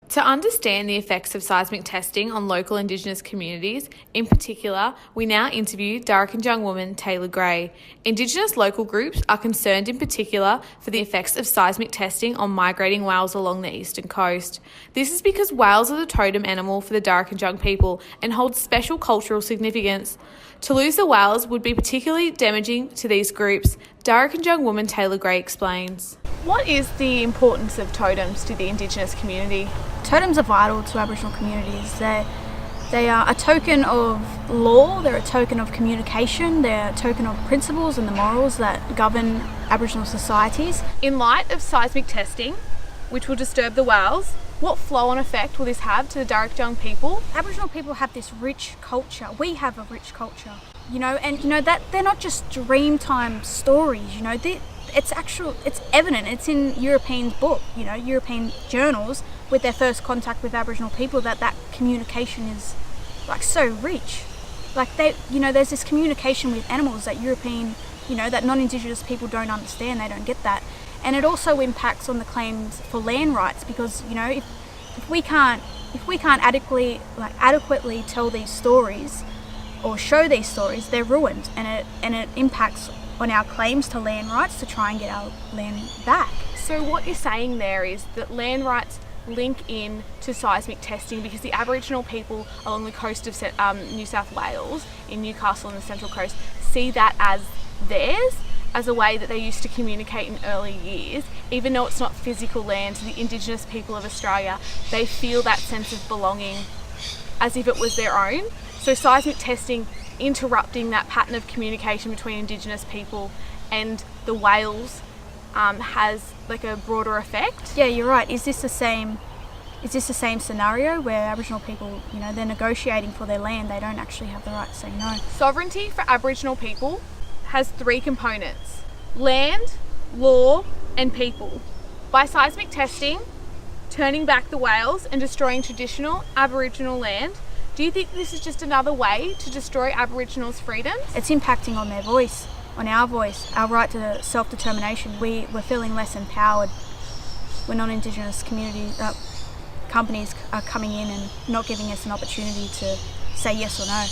To understand the effects of seismic testing on local Indigenous communities, in particular, we now interview Darkinjung woman Taylor Gray. Indigenous local groups are concerned in particular for the effects of seismic testing on migrating whales along the eastern coast. This is because whales are the totem animal for the Darkinjung people and hold special cultural significance. To lose the whales would be particularly damaging to these groups. Darkinjung woman Taylor Gray explains. What is the importance of totems to the Indigenous community? Totems are vital to Aboriginal communities. They are a token of law, they're a token of communication, they're a token of principles and the morals that govern Aboriginal societies. In light of seismic testing, which will disturb the whales, what flow-on effect will this have to the Darkinjung people? Aboriginal people have this rich culture. We have a rich culture, that they're not just Dreamtime stories, it's evident. It's in Europeans' book, European journals with their first contact with Aboriginal people that communication is so rich. There's this communication with animals that that non-Indigenous people don't understand. They don't get that. And it also impacts on the claims for land rights because, if we can't adequately tell these stories or show these stories, they're ruined, and it impacts on our claims to land rights to try and get our land back. So what you're saying there is that land rights link in to seismic testing because the Aboriginal people along the coast of New South Wales, in Newcastle and the Central Coast, see that as theirs, as a way that they used to communicate in early years. Even though it's not physical land to the Indigenous people of Australia, they feel that sense of belonging as if it was their own. So seismic testing interrupting that pattern of communication between Indigenous people and the whales has a broader effect. Yeah, you're right. Is this the same scenario where Aboriginal people, they're negotiating for their land, they don't actually have the right to say no? Sovereignty for Aboriginal people has three components: land, law, and people. By seismic testing, turning back the whales and destroying traditional Aboriginal land, do you think this is just another way to destroy Aboriginals' freedoms? It's impacting on their voice, on our voice, our right to self-determination. We're feeling less empowered when non-Indigenous companies are coming in and not giving us an opportunity to say yes or no.